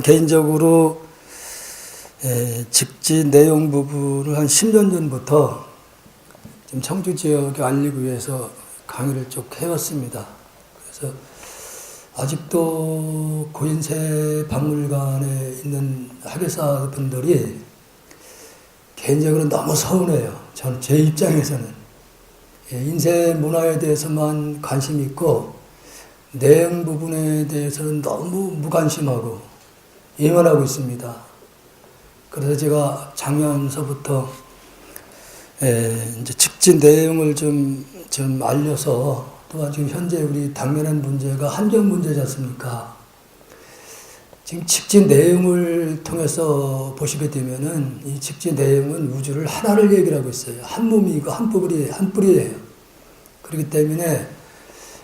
개인적으로 직지 내용 부분을 한 10년 전부터 지금 청주 지역에 알리기 위해서 강의를 쭉 해왔습니다. 그래서 아직도 고인세 박물관에 있는 학예사 분들이 개인적으로 너무 서운해요. 저는 제 입장에서는 인쇄 문화에 대해서만 관심이 있고 내용 부분에 대해서는 너무 무관심하고 예만하고 있습니다. 그래서 제가 작년서부터 이제 직지 내용을 좀 알려서, 또한 지금 현재 우리 당면한 문제가 환경 문제지 않습니까? 지금 직지 내용을 통해서 보시게 되면은 이 직지 내용은 우주를 하나를 얘기를 하고 있어요. 한 몸이고 한 뿌리예요. 그렇기 때문에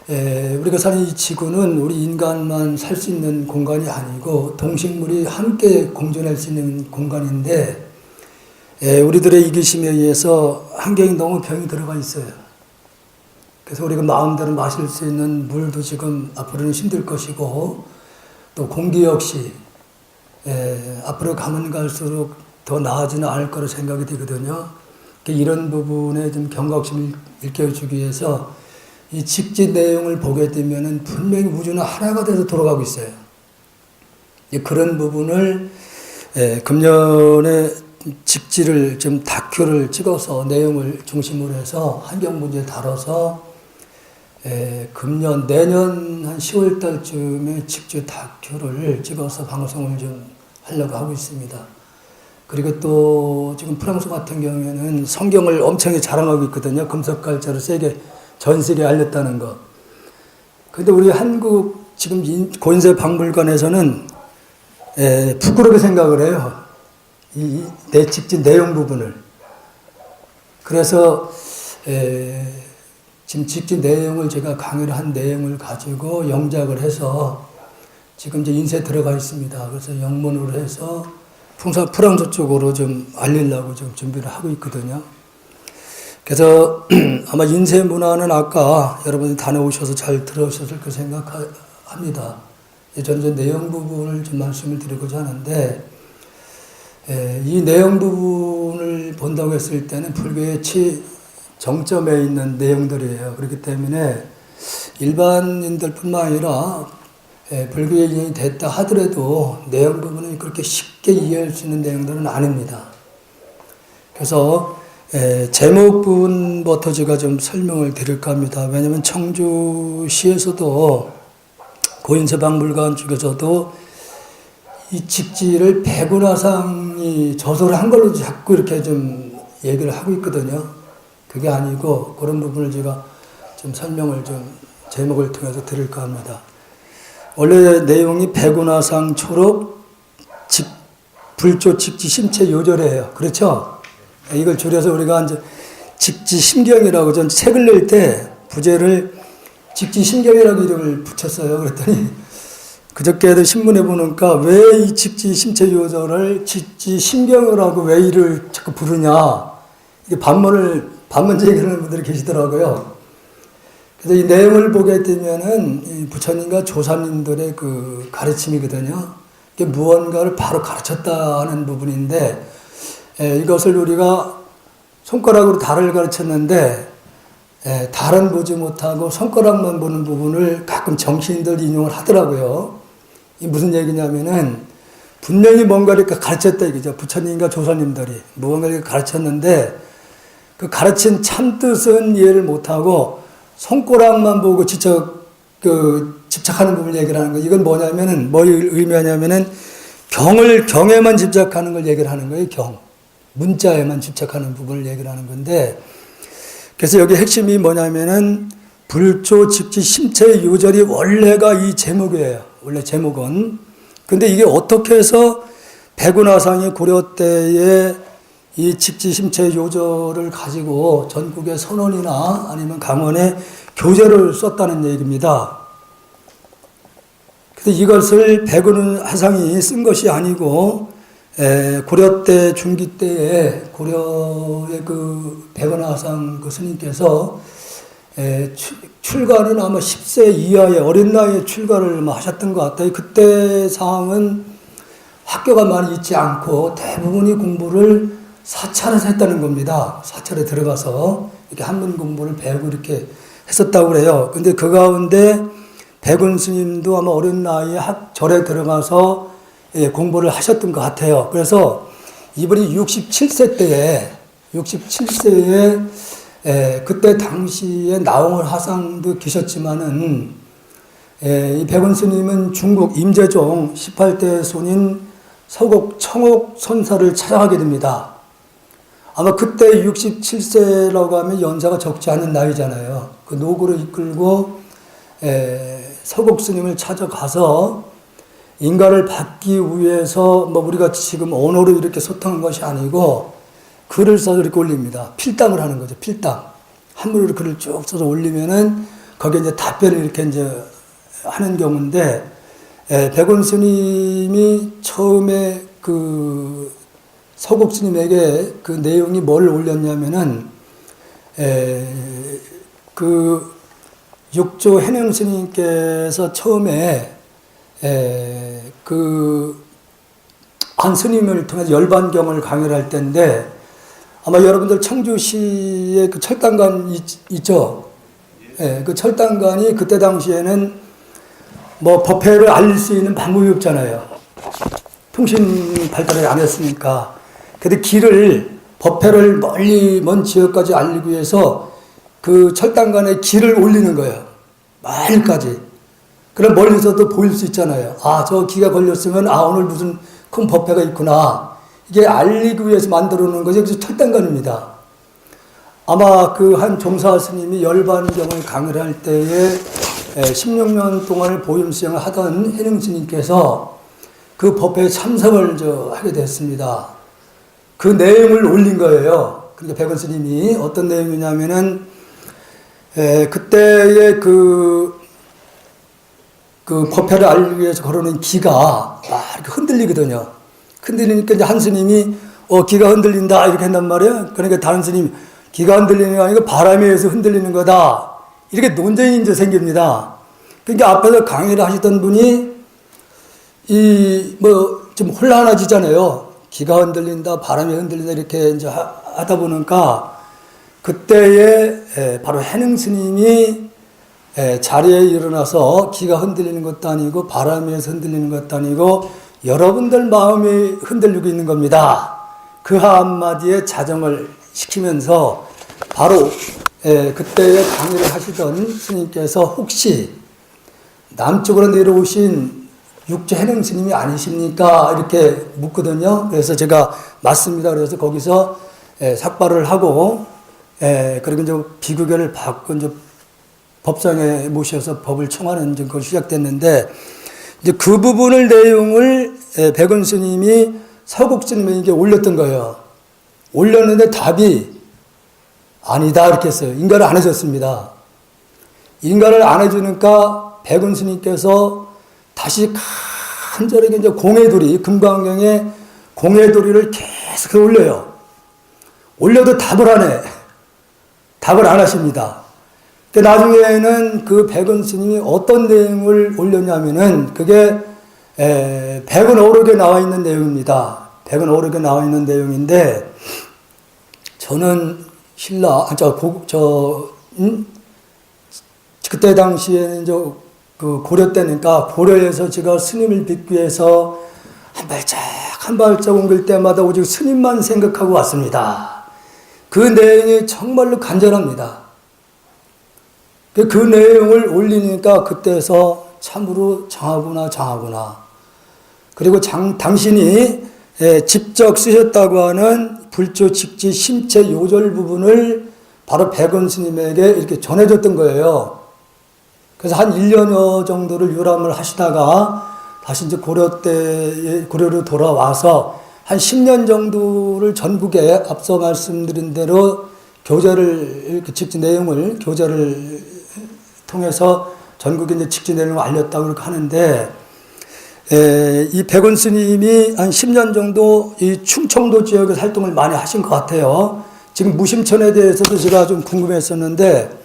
우리가 사는 이 지구는 우리 인간만 살 수 있는 공간이 아니고 동식물이 함께 공존할 수 있는 공간인데, 우리들의 이기심에 의해서 환경이 너무 병이 들어가 있어요. 그래서 우리가 마음대로 마실 수 있는 물도 지금 앞으로는 힘들 것이고, 또 공기 역시 앞으로 가면 갈수록 더 나아지는 않을 거로 생각이 되거든요. 이런 부분에 좀 경각심을 일깨워주기 위해서 이 직지 내용을 보게 되면은 분명히 우주는 하나가 돼서 돌아가고 있어요. 그런 부분을 금년에 직지를 좀 다큐를 찍어서 내용을 중심으로 해서 환경 문제 다뤄서 금년 내년 한 10월 달쯤에 직지 다큐를 찍어서 방송을 좀 하려고 하고 있습니다. 그리고 또 지금 프랑스 같은 경우에는 성경을 엄청 자랑하고 있거든요. 금속갈자로 전 세계에 알렸다는 거. 근데 우리 한국 지금 고인세 박물관에서는 부끄럽게 생각을 해요. 이 내 직지 내용 부분을. 그래서 지금 직지 내용을 제가 강의를 한 내용을 가지고 영작을 해서 지금 이제 인쇄 들어가 있습니다. 그래서 영문으로 해서 프랑스 쪽으로 좀 알리려고 지금 준비를 하고 있거든요. 그래서 아마 인쇄 문화는 아까 여러분이 다녀오셔서 잘 들으셨을 거 생각합니다. 저는 내용 부분을 좀 말씀을 드리고자 하는데, 이 내용 부분을 본다고 했을 때는 불교의 정점에 있는 내용들이에요. 그렇기 때문에 일반인들뿐만 아니라 불교에 인연이 됐다 하더라도 내용 부분은 그렇게 쉽게 이해할 수 있는 내용들은 아닙니다. 그래서 제목 부분부터 제가 좀 설명을 드릴까 합니다. 왜냐하면 청주시에서도 고인세 박물관 쪽에서도 이 직지를 백운화상이 저서를 한 걸로 자꾸 이렇게 좀 얘기를 하고 있거든요. 그게 아니고 그런 부분을 제가 좀 설명을 좀 제목을 통해서 드릴까 합니다. 원래 내용이 백운화상 초록 불조 직지 심체 요절이에요. 그렇죠? 이걸 줄여서 우리가 이제 직지심경이라고 전 책을 낼 때 부제를 직지심경이라고 이름을 붙였어요. 그랬더니 그저께도 신문에 보니까 왜 이 직지심체요절을 직지심경이라고 왜 이를 자꾸 부르냐, 이게 반문 제기하는 분들이 계시더라고요. 그래서 이 내용을 보게 되면은 부처님과 조사님들의 그 가르침이거든요. 이게 무언가를 바로 가르쳤다는 부분인데, 이것을 우리가 손가락으로 달을 가르쳤는데 달은 보지 못하고 손가락만 보는 부분을 가끔 정신들 인용을 하더라고요. 이 무슨 얘기냐면은 분명히 뭔가를 가르쳤다 이거죠. 부처님과 조사님들이 무언가를 가르쳤는데 그 가르친 참뜻은 이해를 못하고 손가락만 보고 집착하는 부분을 얘기를 하는 거예요. 이건 뭐냐면은 뭘 의미하냐면은 경에만 집착하는 걸 얘기를 하는 거예요. 문자에만 집착하는 부분을 얘기를 하는 건데, 그래서 여기 핵심이 뭐냐면은 불조 직지 심체 요절이 원래가 이 제목이에요. 원래 제목은. 근데 이게 어떻게 해서 백운화상이 고려 때에 이 직지 심체 요절을 가지고 전국의 선원이나 아니면 강원에 교재를 썼다는 얘기입니다. 그래서 이것을 백운화상이 쓴 것이 아니고 고려 때, 중기 때에 고려의 그 백운화상 그 스님께서 출가는 아마 10세 이하의 어린 나이에 출가를 하셨던 것 같아요. 그때 상황은 학교가 많이 있지 않고 대부분이 공부를 사찰에서 했다는 겁니다. 사찰에 들어가서 이렇게 한문 공부를 배우고 이렇게 했었다고 그래요. 근데 그 가운데 백운 스님도 아마 어린 나이에 절에 들어가서 공부를 하셨던 것 같아요. 그래서 이분이 67세에 그때 당시에 나홍을 화상도 계셨지만은 이 백운 스님은 중국 임재종 18대 손인 서곡 청옥 선사를 찾아가게 됩니다. 아마 그때 67세라고 하면 연세가 적지 않은 나이잖아요. 그 노구를 이끌고 서곡 스님을 찾아가서 인가를 받기 위해서 뭐 우리가 지금 언어로 이렇게 소통한 것이 아니고 글을 써서 이렇게 올립니다. 필당을 하는 거죠. 필당. 한문으로 글을 쭉 써서 올리면은 거기에 이제 답변을 이렇게 이제 하는 경우인데 백운 스님이 처음에 그 서곡 스님에게 그 내용이 뭘 올렸냐면은 그 육조 해능 스님께서 처음에 그 한 스님을 통해서 열반경을 강의를 할 때인데 아마 여러분들 청주시에 그 철당관 있죠? 그 철당관이 그때 당시에는 뭐 법회를 알릴 수 있는 방법이 없잖아요. 통신 발달을 안 했으니까. 근데 법회를 멀리 먼 지역까지 알리기 위해서 그 철당관에 길을 올리는 거예요. 멀리까지. 그럼 멀리서도 보일 수 있잖아요. 아, 저 기가 걸렸으면, 오늘 무슨 큰 법회가 있구나. 이게 알리기 위해서 만들어 놓은 것이 그래서 철당관입니다. 아마 그 한 종사 스님이 열반경을 강의를 할 때에 16년 동안 보임 수행을 하던 해능 스님께서 그 법회에 참석을 하게 됐습니다. 그 내용을 올린 거예요. 그러니까 백운 스님이 어떤 내용이냐면은 그때의 그 법회를 알리기 위해서 걸어놓은 기가 이렇게 흔들리거든요. 흔들리니까 이제 한 스님이 기가 흔들린다 이렇게 한단 말이에요. 그러니까 다른 스님이 기가 흔들리는 게 아니고 바람에 의해서 흔들리는 거다. 이렇게 논쟁이 이제 생깁니다. 그러니까 앞에서 강의를 하시던 분이 좀 혼란해지잖아요. 기가 흔들린다, 바람이 흔들린다 이렇게 이제 하다 보니까 그때에 바로 해능 스님이 자리에 일어나서 기가 흔들리는 것도 아니고 바람에서 흔들리는 것도 아니고 여러분들 마음이 흔들리고 있는 겁니다. 그 한마디에 자정을 시키면서 바로 그때에 강의를 하시던 스님께서 혹시 남쪽으로 내려오신 육조 해능 스님이 아니십니까? 이렇게 묻거든요. 그래서 제가 맞습니다. 그래서 거기서 삭발을 하고 그리고 이제 비구결을 받고 이제 법상에 모셔서 법을 청하는 그걸 시작됐는데 이제 그 부분을 내용을 백운 스님이 서곡 스님에게 올렸던 거예요. 올렸는데 답이 아니다 이렇게 했어요. 인가를 안 해줬습니다. 인가를 안 해주니까 백운 스님께서 다시 간절하게 이제 공해돌이 금강경에 공해돌이를 계속 올려요. 올려도 답을 안 해. 답을 안 하십니다. 나중에는 그 백운 스님이 어떤 내용을 올렸냐면은 그게 백운 어록에 나와 있는 내용입니다. 백운 어록에 나와 있는 내용인데 저는 그때 당시에는 그 고려 때니까 고려에서 제가 스님을 뵙기 위해서 한 발짝 옮길 때마다 오직 스님만 생각하고 왔습니다. 그 내용이 정말로 간절합니다. 그 내용을 올리니까 그때서 참으로 장하구나. 그리고 당신이 직접 쓰셨다고 하는 불조 직지 심체 요절 부분을 바로 백운 스님에게 이렇게 전해줬던 거예요. 그래서 한 1년여 정도를 유람을 하시다가 다시 이제 고려로 돌아와서 한 10년 정도를 전국에 앞서 말씀드린 대로 교재를, 직지 내용을 교재를 통해서 전국에 이제 직지 내용을 알렸다고 그렇게 하는데, 이 백운 스님이 한 10년 정도 이 충청도 지역에서 활동을 많이 하신 것 같아요. 지금 무심천에 대해서도 제가 좀 궁금했었는데,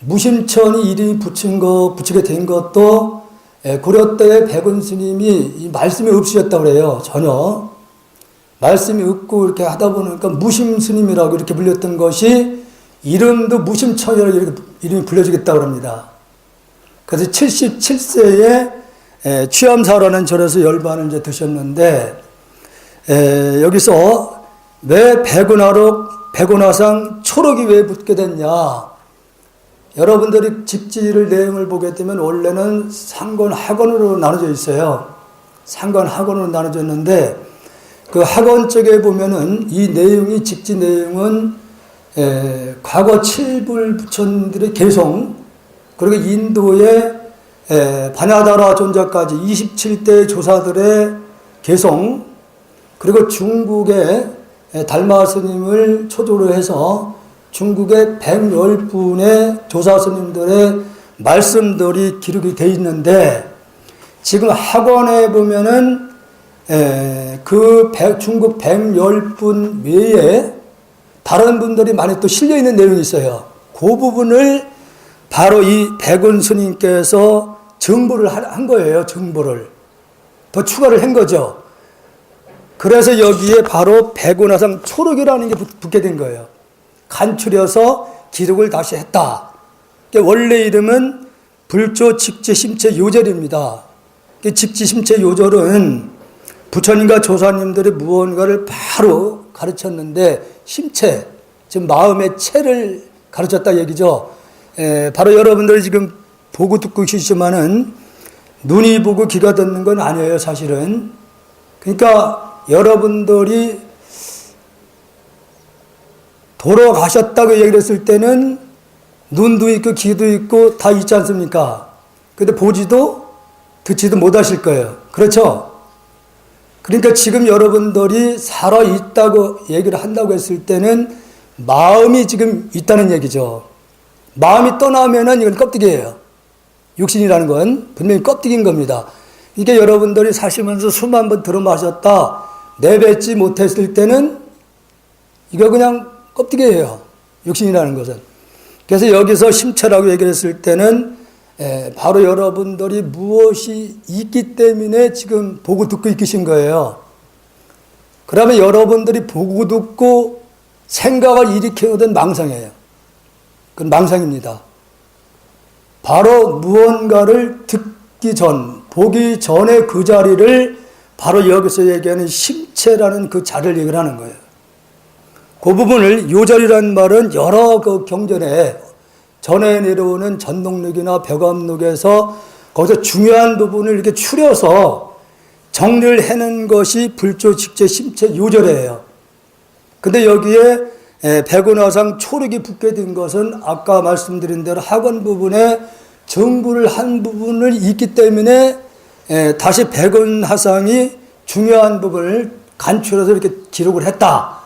무심천이 이름이 붙이게 된 것도 고려 때의 백운 스님이 이 말씀이 없으셨다고 그래요. 전혀. 말씀이 없고 이렇게 하다 보니까 무심 스님이라고 이렇게 불렸던 것이 이름도 무심처녀라고 이렇게 이름이 불려지겠다고 합니다. 그래서 77세에 취암사라는 절에서 열반을 이제 드셨는데, 여기서 왜 백운화상 초록이 왜 붙게 됐냐. 여러분들이 집지를 내용을 보게 되면 원래는 상권 학원으로 나눠져 있어요. 상권 학원으로 나눠졌는데 그 학원 쪽에 보면은 이 내용이 집지 내용은 과거 7불 부처님들의 개성, 그리고 인도의 바냐다라 존자까지 27대 조사들의 개성, 그리고 중국의 달마 스님을 초조로 해서 중국의 110분의 조사 스님들의 말씀들이 기록이 되어 있는데, 지금 학원에 보면은 중국 110분 외에 다른 분들이 많이 또 실려 있는 내용이 있어요. 그 부분을 바로 이 백운 스님께서 정보를 한 거예요. 정보를 더 추가를 한 거죠. 그래서 여기에 바로 백운화상 초록이라는 게 붙게 된 거예요. 간추려서 기록을 다시 했다. 원래 이름은 불조 직지심체 요절입니다. 직지심체 요절은 부처님과 조사님들의 무언가를 바로 가르쳤는데, 심체, 지금 마음의 체를 가르쳤다 얘기죠. 바로 여러분들이 지금 보고 듣고 계시지만은 눈이 보고 귀가 듣는 건 아니에요, 사실은. 그러니까 여러분들이 돌아가셨다고 얘기를 했을 때는 눈도 있고 귀도 있고 다 있지 않습니까? 근데 보지도 듣지도 못하실 거예요. 그렇죠? 그러니까 지금 여러분들이 살아있다고 얘기를 한다고 했을 때는 마음이 지금 있다는 얘기죠. 마음이 떠나면은 이건 껍데기예요. 육신이라는 건 분명히 껍데기인 겁니다. 이게 여러분들이 사시면서 수만 번 들어마셨다 내뱉지 못했을 때는 이거 그냥 껍데기예요. 육신이라는 것은. 그래서 여기서 심체라고 얘기를 했을 때는 바로 여러분들이 무엇이 있기 때문에 지금 보고 듣고 계신 거예요. 그러면 여러분들이 보고 듣고 생각을 일으켜오던 망상이에요. 그건 망상입니다. 바로 무언가를 듣기 전, 보기 전에 그 자리를 바로 여기서 얘기하는 심체라는 그 자리를 얘기를 하는 거예요. 그 부분을 요절이라는 말은 여러 그 경전에 전에 내려오는 전동록이나 벽암록에서 거기서 중요한 부분을 이렇게 추려서 정리를 해놓은 것이 불조 직제 심체 요절이에요. 근데 여기에 백운화상 초록이 붙게 된 것은 아까 말씀드린 대로 학원 부분에 정부를 한 부분을 있기 때문에 다시 백운화상이 중요한 부분을 간추려서 이렇게 기록을 했다.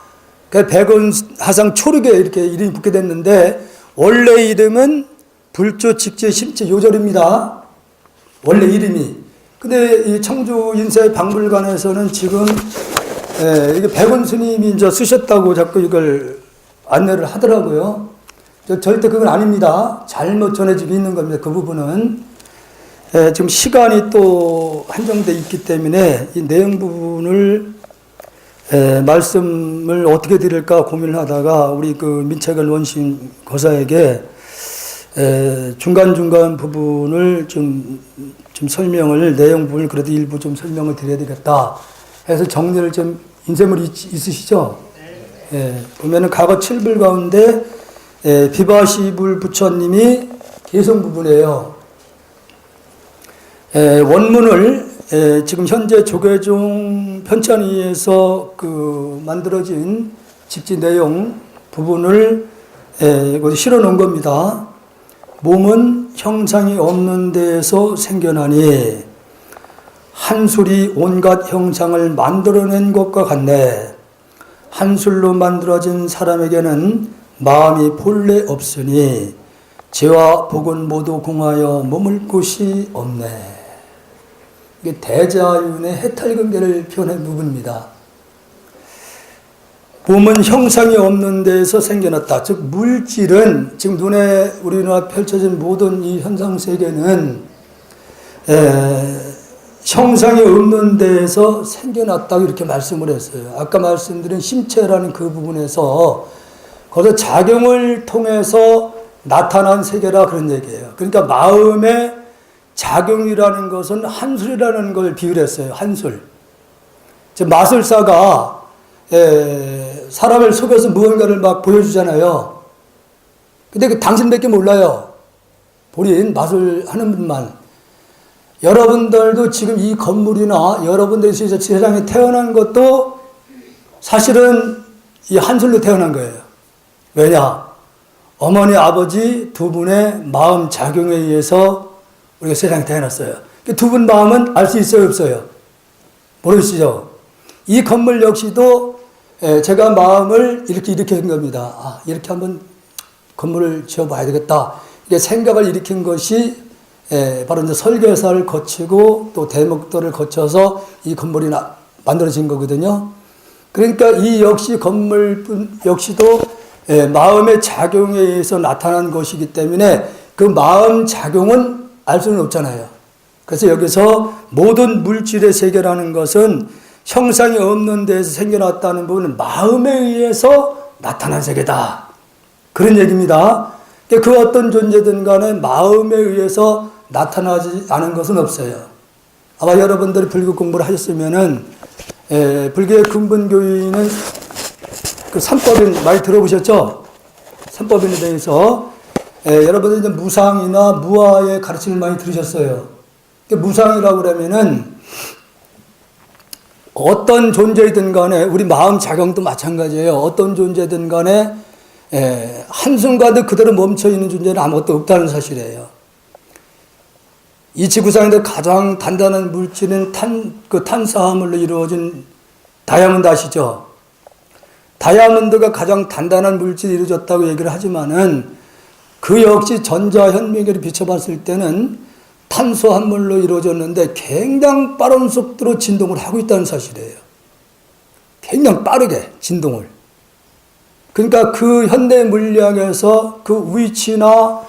그래서 백운화상 초록에 이렇게 이름이 붙게 됐는데, 원래 이름은 불조 직제 심체 요절입니다. 원래 이름이. 근데 이 청주 인쇄 박물관에서는 지금 이게 백운 스님이 이제 쓰셨다고 자꾸 이걸 안내를 하더라고요. 절대 그건 아닙니다. 잘못 전해지고 있는 겁니다. 그 부분은. 지금 시간이 또 한정돼 있기 때문에 이 내용 부분을 말씀을 어떻게 드릴까 고민을 하다가 우리 그 민채கள் 원심 거사에게 중간중간 부분을 좀 설명을, 내용 부분을 그래도 일부 좀 설명을 드려야 되겠다 해서 정리를 좀, 인쇄물이 있으시죠? 보면은 과거 7불 가운데 비바시불 부처님이 개성 부분이에요. 원문을 지금 현재 조계종 편찬위에서 그 만들어진 집지 내용 부분을 여기 실어 놓은 겁니다. 몸은 형상이 없는 데에서 생겨나니 한술이 온갖 형상을 만들어낸 것과 같네. 한술로 만들어진 사람에게는 마음이 본래 없으니 죄와 복은 모두 공하여 머물 곳이 없네. 이게 대자윤의 해탈근계를 표현한 부분입니다. 몸은 형상이 없는 데에서 생겨났다. 즉 물질은 지금 우리 눈에 펼쳐진 모든 이 현상 세계는 형상이 없는 데에서 생겨났다고 이렇게 말씀을 했어요. 아까 말씀드린 심체라는 그 부분에서 거기서 작용을 통해서 나타난 세계라 그런 얘기예요. 그러니까 마음의 작용이라는 것은 한술이라는 걸 비유했어요. 한술. 마술사가 사람을 속여서 무언가를 막 보여주잖아요. 근데 그 당신밖에 몰라요. 본인 마술하는 분만. 여러분들도 지금 이 건물이나 여러분들이 세상에 태어난 것도 사실은 이 한술로 태어난 거예요. 왜냐? 어머니, 아버지 두 분의 마음 작용에 의해서 우리가 세상에 태어났어요. 두 분 마음은 알 수 있어요, 없어요? 모르시죠? 이 건물 역시도 제가 마음을 이렇게 한 겁니다. 아, 이렇게 한번 건물을 지어봐야 되겠다. 이게 생각을 일으킨 것이 바로 이제 설계사를 거치고 또 대목도를 거쳐서 이 건물이 만들어진 거거든요. 그러니까 이 역시 건물 역시도 마음의 작용에 의해서 나타난 것이기 때문에 그 마음 작용은 알 수는 없잖아요. 그래서 여기서 모든 물질의 세계라는 것은 형상이 없는 데에서 생겨났다는 부분은 마음에 의해서 나타난 세계다. 그런 얘기입니다. 그 어떤 존재든 간에 마음에 의해서 나타나지 않은 것은 없어요. 아마 여러분들이 불교 공부를 하셨으면은, 불교의 근본교리는 그 삼법인 많이 들어보셨죠? 삼법인에 대해서, 여러분들이 이제 무상이나 무아의 가르침을 많이 들으셨어요. 무상이라고 그러면은, 어떤 존재이든 간에, 우리 마음 작용도 마찬가지예요. 어떤 존재든 간에, 한순간도 그대로 멈춰있는 존재는 아무것도 없다는 사실이에요. 이 지구상에서 가장 단단한 물질은 탄수화물로 이루어진 다이아몬드 아시죠? 다이아몬드가 가장 단단한 물질이 이루어졌다고 얘기를 하지만은 그 역시 전자현미계를 비춰봤을 때는 탄수화물로 이루어졌는데 굉장히 빠른 속도로 진동을 하고 있다는 사실이에요. 굉장히 빠르게 진동을. 그러니까 그 현대 물리학에서 그 위치나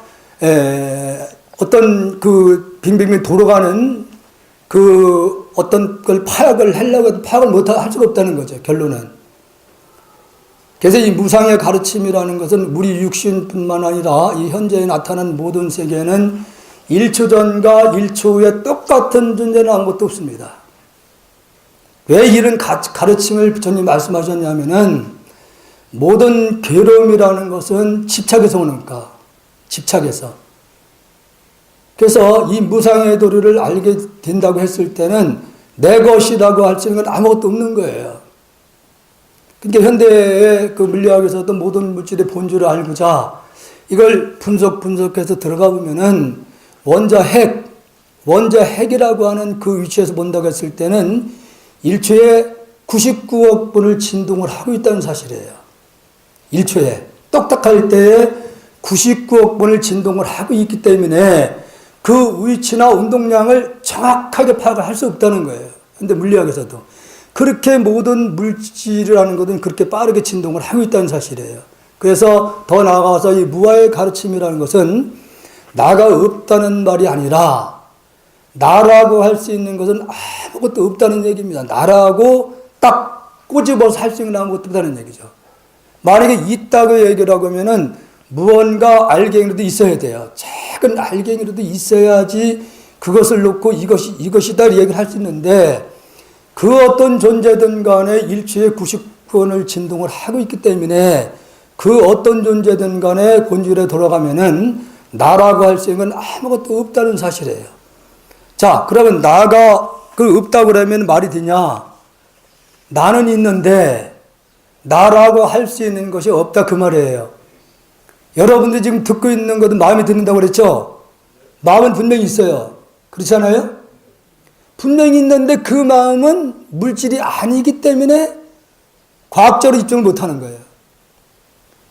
어떤 그 빙빙빙 돌아가는 그 어떤 걸 파악을 하려고 해도 파악을 할 수가 없다는 거죠, 결론은. 그래서 이 무상의 가르침이라는 것은 우리 육신뿐만 아니라 이 현재에 나타난 모든 세계는 1초 전과 1초 후에 똑같은 존재는 아무것도 없습니다. 왜 이런 가르침을 부처님 말씀하셨냐면은 모든 괴로움이라는 것은 집착에서 오는가, 집착에서. 그래서 이 무상의 도리를 알게 된다고 했을 때는 내 것이라고 할 수 있는 건 아무것도 없는 거예요. 그러니까 현대의 그 물리학에서도 모든 물질의 본질을 알고자 이걸 분석해서 들어가 보면은 원자핵이라고 하는 그 위치에서 본다고 했을 때는 1초에 99억 번을 진동을 하고 있다는 사실이에요. 1초에. 똑딱할 때에 99억 번을 진동을 하고 있기 때문에 그 위치나 운동량을 정확하게 파악을 할 수 없다는 거예요. 근데 물리학에서도. 그렇게 모든 물질이라는 것은 그렇게 빠르게 진동을 하고 있다는 사실이에요. 그래서 더 나아가서 이 무아의 가르침이라는 것은 나가 없다는 말이 아니라 나라고 할 수 있는 것은 아무것도 없다는 얘기입니다. 나라고 딱 꼬집어서 할 수 있는 아무것도 없다는 얘기죠. 만약에 있다고 얘기를 하면은 무언가 알갱이라도 있어야 돼요. 작은 알갱이라도 있어야지 그것을 놓고 이것이다 얘기를 할 수 있는데 그 어떤 존재든 간에 일초에 99원을 진동을 하고 있기 때문에 그 어떤 존재든 간에 본질에 돌아가면은 나라고 할 수 있는 건 아무것도 없다는 사실이에요. 자, 그러면 나가 그 없다고 그러면 말이 되냐? 나는 있는데 나라고 할 수 있는 것이 없다 그 말이에요. 여러분들이 지금 듣고 있는 것도 마음에 든다고 그랬죠? 마음은 분명히 있어요. 그렇지 않아요? 분명히 있는데 그 마음은 물질이 아니기 때문에 과학적으로 입증을 못하는 거예요.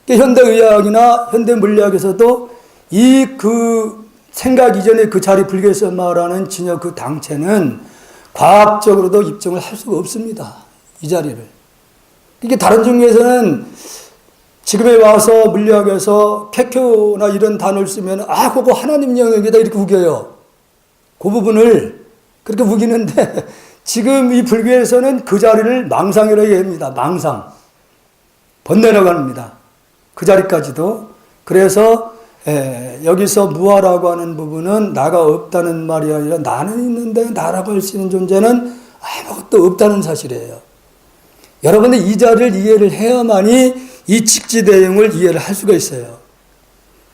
현대의학이나 현대물리학에서도 이 그 생각 이전에 그 자리 불교에서 말하는 진여 그 당체는 과학적으로도 입증을 할 수가 없습니다. 이 자리를. 이게 다른 종교에서는 지금에 와서 물리학에서 쾌교나 이런 단어를 쓰면 그거 하나님 영역이다 이렇게 우겨요. 그 부분을 그렇게 우기는데 지금 이 불교에서는 그 자리를 망상이라고 합니다. 망상. 번뇌라고 합니다. 그 자리까지도. 그래서 여기서 무아라고 하는 부분은 나가 없다는 말이 아니라 나는 있는데 나라고 할 수 있는 존재는 아무것도 없다는 사실이에요. 여러분들 이 자리를 이해를 해야만이 이 직지대용을 이해를 할 수가 있어요.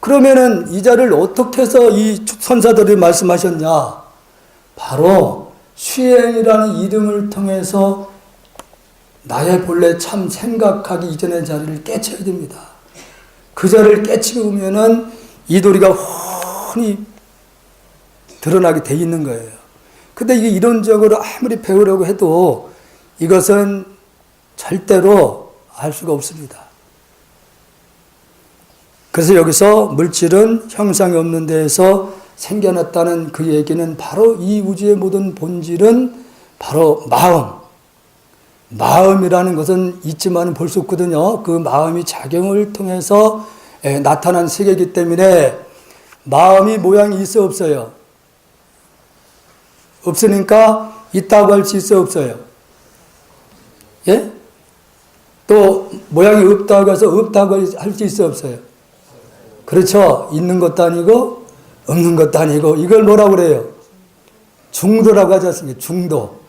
그러면은 이 자리를 어떻게 해서 이 선사들이 말씀하셨냐? 바로 수행이라는 이름을 통해서 나의 본래 참 생각하기 이전의 자리를 깨쳐야 됩니다. 그 자리를 깨치고 오면은 이 도리가 훤히 드러나게 돼 있는 거예요. 근데 이게 이론적으로 아무리 배우려고 해도 이것은 절대로 알 수가 없습니다. 그래서 여기서 물질은 형상이 없는 데에서 생겨났다는 그 얘기는 바로 이 우주의 모든 본질은 바로 마음이라는 것은 있지만 볼 수 없거든요. 그 마음이 작용을 통해서 나타난 세계이기 때문에 마음이 모양이 있어 없어요? 없으니까 있다고 할 수 있어 없어요? 예? 또 모양이 없다고 해서 없다고 할 수 있어 없어요? 그렇죠. 있는 것도 아니고 없는 것도 아니고 이걸 뭐라고 그래요? 중도라고 하지 않습니까? 중도.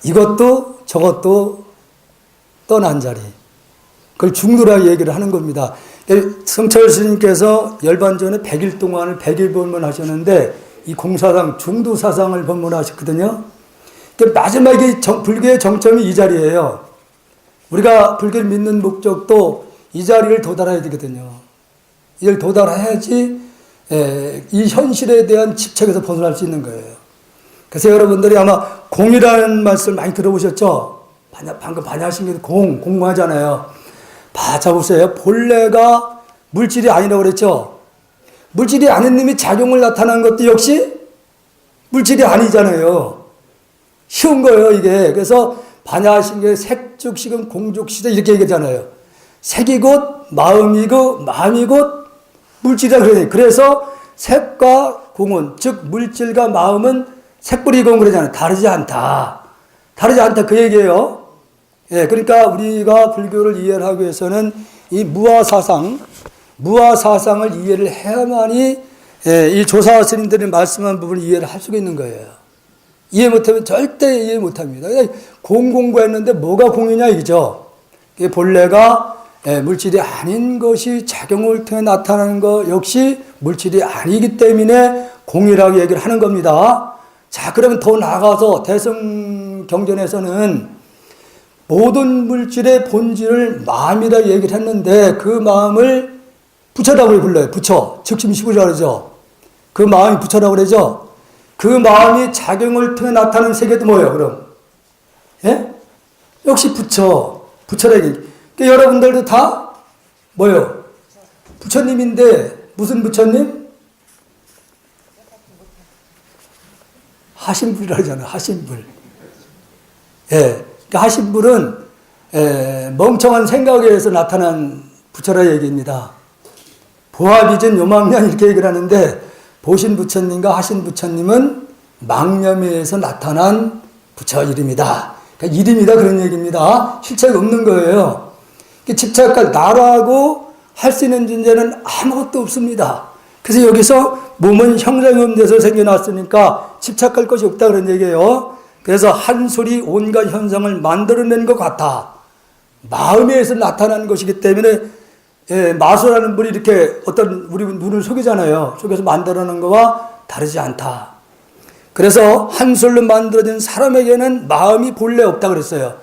이것도 저것도 떠난 자리. 그걸 중도라고 얘기를 하는 겁니다. 성철 스님께서 열반전에 100일 동안을 100일 법문하셨는데 이 공사상 중도사상을 법문하셨거든요. 마지막에 불교의 정점이 이 자리예요. 우리가 불교를 믿는 목적도 이 자리를 도달해야 되거든요. 이걸 도달해야지 이 현실에 대한 집착에서 벗어날 수 있는 거예요. 그래서 여러분들이 아마 공이라는 말씀을 많이 들어보셨죠? 방금 반야하신 게 공하잖아요. 봐보세요. 본래가 물질이 아니라고 그랬죠? 물질이 아닌 놈이 작용을 나타난 것도 역시 물질이 아니잖아요. 쉬운 거예요, 이게. 그래서 반야하신 게 색즉 식은 공족시대 이렇게 얘기하잖아요. 색이 곧 마음이고 마음이 곧 물질이라 그러니. 그래서 색과 공은, 즉 물질과 마음은 색불이 공은 그러잖아요. 다르지 않다. 다르지 않다 그 얘기예요. 예, 그러니까 우리가 불교를 이해를 하기 위해서는 이 무아사상을 이해를 해야만이 이 조사 스님들이 말씀한 부분을 이해를 할 수가 있는 거예요. 이해 못하면 절대 이해 못합니다. 공공부했는데 뭐가 공이냐 이거죠. 본래가 물질이 아닌 것이 작용을 통해 나타나는 것 역시 물질이 아니기 때문에 공이라고 얘기를 하는 겁니다. 자, 그러면 더 나아가서 대성경전에서는 모든 물질의 본질을 마음이라고 얘기를 했는데 그 마음을 부처라고 불러요. 부처. 즉심시부라 그러죠. 그 마음이 부처라고 그러죠. 그 마음이 작용을 통해 나타나는 세계도 뭐예요, 그럼? 예? 역시 부처. 부처라 얘기. 그러니까 여러분들도 다 뭐예요? 부처님인데 무슨 부처님? 하신불이라고 하잖아요. 하신불. 예. 그러니까 하신불은 멍청한 생각에 의해서 나타난 부처라 얘기입니다. 보아비전 요망년 이렇게 얘기를 하는데 보신 부처님과 하신 부처님은 망념에 의해서 나타난 부처 이름이다. 그러니까 이름이다 그런 얘기입니다. 실체가 없는 거예요. 집착할 나라고 할 수 있는 존재는 아무것도 없습니다. 그래서 여기서 몸은 형상이 없는 데서 생겨났으니까 집착할 것이 없다 그런 얘기예요. 그래서 한 소리 온갖 현상을 만들어낸 것 같아. 마음에 의해서 나타나는 것이기 때문에 마소라는 분이 이렇게 어떤 우리 눈을 속이잖아요. 속여서 만들어낸 것과 다르지 않다. 그래서 한 솔로 만들어진 사람에게는 마음이 본래 없다 그랬어요.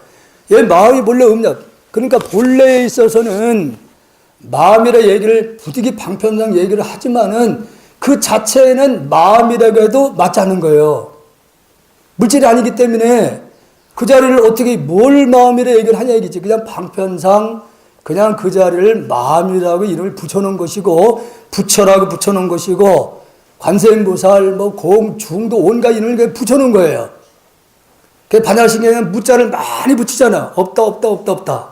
얘 마음이 본래 없냐? 그러니까 본래에 있어서는 마음이라 얘기를 부득이 방편상 얘기를 하지만은 그 자체에는 마음이라고 해도 맞지 않는 거예요. 물질이 아니기 때문에 그 자리를 어떻게 뭘 마음이라 얘기를 하냐 얘기지. 그냥 방편상 그냥 그 자리를 마음이라고 이름을 붙여놓은 것이고 부처라고 붙여놓은 것이고 관세음보살 공중도 온갖 이름을 붙여놓은 거예요. 그 반야신경에는 무자를 많이 붙이잖아. 없다.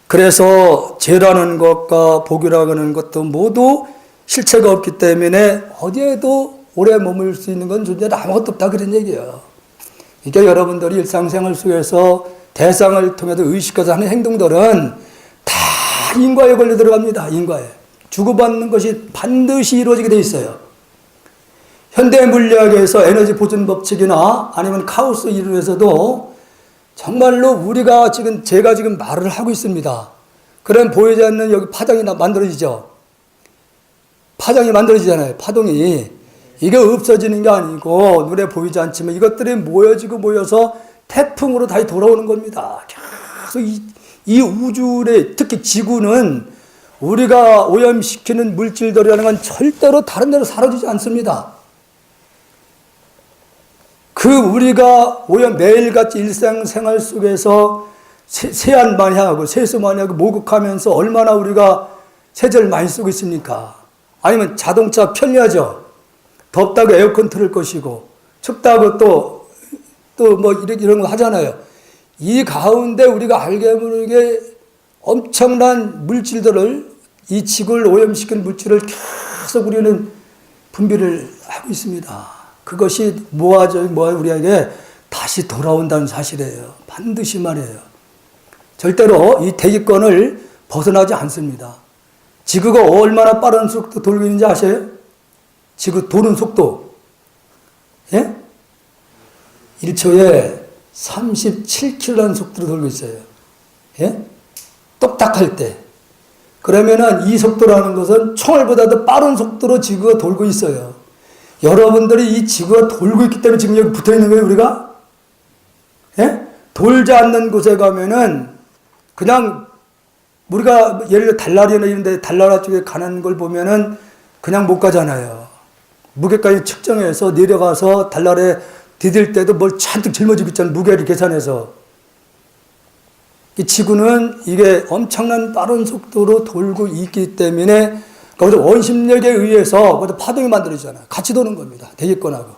그래서 죄라는 것과 복이라고 하는 것도 모두 실체가 없기 때문에 어디에도 오래 머물 수 있는 건 존재는 아무것도 없다 그런 얘기예요. 그러니까 여러분들이 일상생활 속에서 대상을 통해서 의식해서 하는 행동들은 다 인과에 걸려 들어갑니다. 인과에. 주고받는 것이 반드시 이루어지게 돼 있어요. 현대 물리학에서 에너지 보존 법칙이나 아니면 카오스 이론에서도 정말로 우리가 제가 지금 말을 하고 있습니다. 그럼 보이지 않는 여기 파장이 만들어지죠. 파장이 만들어지잖아요. 파동이. 이게 없어지는 게 아니고 눈에 보이지 않지만 이것들이 모여지고 모여서 태풍으로 다시 돌아오는 겁니다. 계속 이 우주의 특히 지구는 우리가 오염시키는 물질들이라는 건 절대로 다른 데로 사라지지 않습니다. 우리가 매일같이 일상생활 속에서 세안 많이 하고 세수 많이 하고 목욕하면서 얼마나 우리가 세제를 많이 쓰고 있습니까? 아니면 자동차 편리하죠. 덥다고 에어컨 틀을 것이고 춥다고 또 뭐 이런 거 하잖아요. 이 가운데 우리가 알게 모르게 엄청난 물질들을 이 지구를 오염시키는 물질을 계속 우리는 분비를 하고 있습니다. 그것이 우리에게 다시 돌아온다는 사실이에요. 반드시 말이에요. 절대로 이 대기권을 벗어나지 않습니다. 지구가 얼마나 빠른 속도 돌고 있는지 아세요? 지구 도는 속도. 예? 1초에 37km라는 속도로 돌고 있어요. 예? 똑딱할 때. 그러면은 이 속도라는 것은 총알보다도 빠른 속도로 지구가 돌고 있어요. 여러분들이 이 지구가 돌고 있기 때문에 지금 여기 붙어 있는 거예요, 우리가? 예? 돌지 않는 곳에 가면은 그냥 우리가 예를 들어 달나라나 이런 데 달나라 쪽에 가는 걸 보면은 그냥 못 가잖아요. 무게까지 측정해서 내려가서 달나라에 디딜 때도 뭘 잔뜩 짊어지고 있잖아요. 무게를 계산해서. 이 지구는 이게 엄청난 빠른 속도로 돌고 있기 때문에 거기서 원심력에 의해서 거기서 파동이 만들어지잖아요. 같이 도는 겁니다. 대기권하고.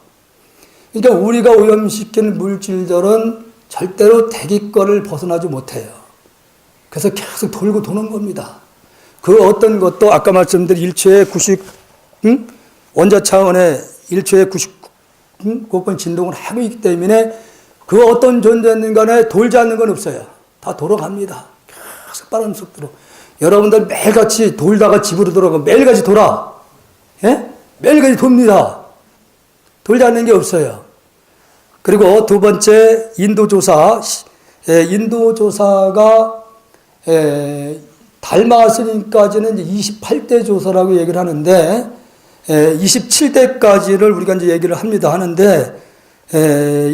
그러니까 우리가 오염시키는 물질들은 절대로 대기권을 벗어나지 못해요. 그래서 계속 돌고 도는 겁니다. 그 어떤 것도 아까 말씀드린 1초에 90, 원자 차원의 1초에 99번 진동을 하고 있기 때문에 그 어떤 존재는 간에 돌지 않는 건 없어요. 다 돌아갑니다. 계속 빠른 속도로. 여러분들 매일같이 돌다가 집으로 돌아가고 매일같이 돌아. 예? 매일같이 돕니다. 돌지 않는 게 없어요. 그리고 두 번째 인도조사. 인도조사가 달마스님까지는 28대 조사라고 얘기를 하는데 27대까지를 우리가 이제 얘기를 하는데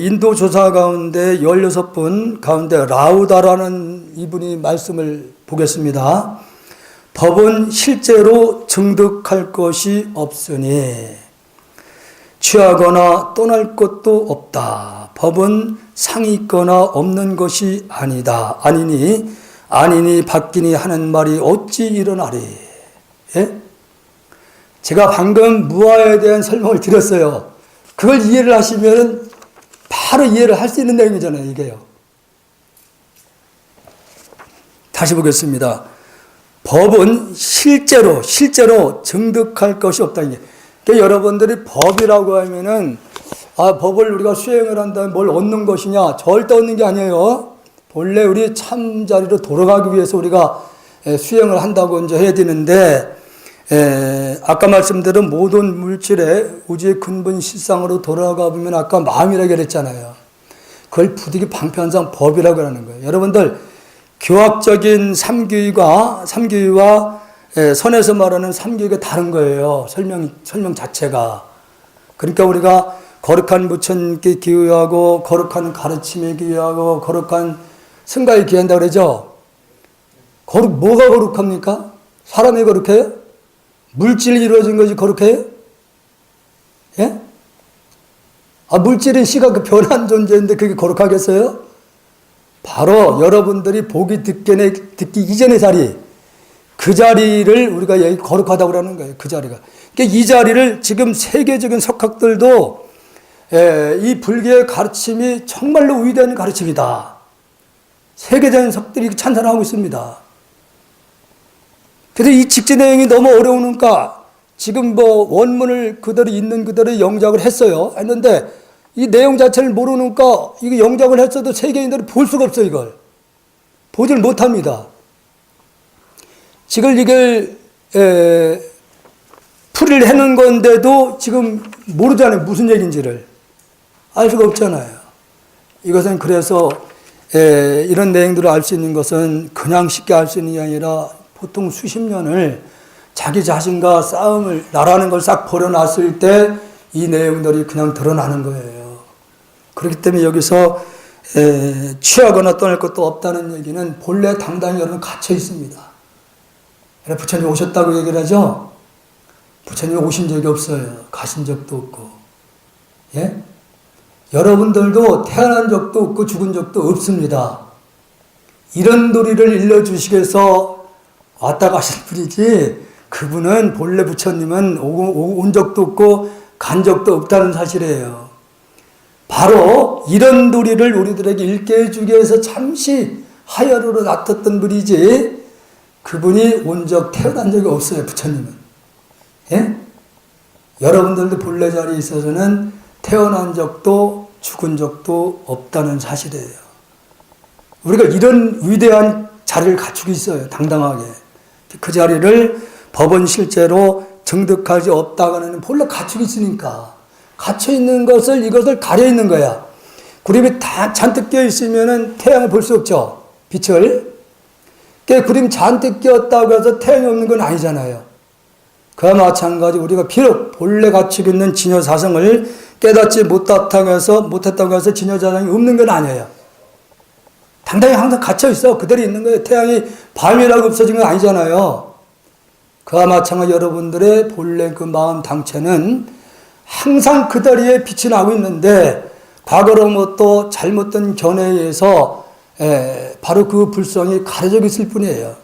인도 조사 가운데 16분 가운데 라우다라는 이분이 말씀을 보겠습니다. 법은 실제로 증득할 것이 없으니 취하거나 떠날 것도 없다. 법은 상이 있거나 없는 것이 아니니 바뀌니 하는 말이 어찌 일어나리. 예? 제가 방금 무아에 대한 설명을 드렸어요. 그걸 이해를 하시면 바로 이해를 할 수 있는 내용이잖아요, 이게요. 다시 보겠습니다. 법은 실제로 증득할 것이 없다. 그러니까 여러분들이 법이라고 하면은, 법을 우리가 수행을 한다면 뭘 얻는 것이냐? 절대 얻는 게 아니에요. 본래 우리 참자리로 돌아가기 위해서 우리가 수행을 한다고 이제 해야 되는데, 아까 말씀드린 모든 물질의 우주의 근본 실상으로 돌아가 보면 아까 마음이라고 그랬잖아요. 그걸 부득이 방편상 법이라고 하는 거예요. 여러분들 교학적인 삼교의와 선에서 말하는 삼교의가 다른 거예요. 설명 자체가. 그러니까 우리가 거룩한 부처님께 기여하고 거룩한 가르침에 기여하고 거룩한 승가에 기여한다고 그러죠. 뭐가 거룩합니까? 사람이 거룩해요? 물질이 이루어진 것이 거룩해요? 예? 물질은 시각 변한 존재인데 그게 거룩하겠어요? 바로 여러분들이 보기 듣기 이전의 자리, 그 자리를 우리가 여기 거룩하다고 하는 거예요. 그 자리가. 그러니까 이 자리를 지금 세계적인 석학들도 이 불교의 가르침이 정말로 위대한 가르침이다. 세계적인 석들이 찬탄하고 있습니다. 그래서 이 직지 내용이 너무 어려우니까 지금 뭐 원문을 그대로 있는 그대로 영작을 했어요. 했는데 이 내용 자체를 모르니까 이거 영작을 했어도 세계인들이 볼 수가 없어요. 이걸 보질 못합니다. 지금 이걸 풀이를 해놓은 건데도 지금 모르잖아요. 무슨 얘기인지를 알 수가 없잖아요. 이것은 그래서 이런 내용들을 알 수 있는 것은 그냥 쉽게 알 수 있는 게 아니라 보통 수십 년을 자기 자신과 싸움을 나라는 걸 싹 버려놨을 때 이 내용들이 그냥 드러나는 거예요. 그렇기 때문에 여기서 취하거나 떠날 것도 없다는 얘기는 본래 당당히 여러분 갇혀 있습니다. 부처님 오셨다고 얘기를 하죠. 부처님 오신 적이 없어요. 가신 적도 없고. 예? 여러분들도 태어난 적도 없고 죽은 적도 없습니다. 이런 도리를 일러주시기 위해서 왔다 가신 분이지 그분은 본래 부처님은 온 적도 없고 간 적도 없다는 사실이에요. 바로 이런 도리를 우리들에게 읽게 해주기 위해서 잠시 하야루로 놔뒀던 분이지 그분이 온 적 태어난 적이 없어요. 부처님은. 예? 여러분들도 본래 자리에 있어서는 태어난 적도 죽은 적도 없다는 사실이에요. 우리가 이런 위대한 자리를 갖추고 있어요. 당당하게. 그 자리를 법은 실제로 정득하지 없다가는 본래 갖추고 있으니까 갇혀 있는 것을 이것을 가려 있는 거야. 구름이 다 잔뜩 끼어 있으면은 태양을 볼 수 없죠. 빛을. 구름 잔뜩 끼었다고 해서 태양이 없는 건 아니잖아요. 그와 마찬가지 우리가 비록 본래 갖추고 있는 진여사성을 깨닫지 못했다고 해서 진여사성이 없는 건 아니에요. 당당히 항상 갇혀 있어. 그대로 있는 거예요. 태양이 밤이라고 없어진 건 아니잖아요. 그와 마찬가지 여러분들의 본래 그 마음 당체는 항상 그 자리에 빛이 나고 있는데 과거로부터 잘못된 견해에 의해서 바로 그 불성이 가려져 있을 뿐이에요.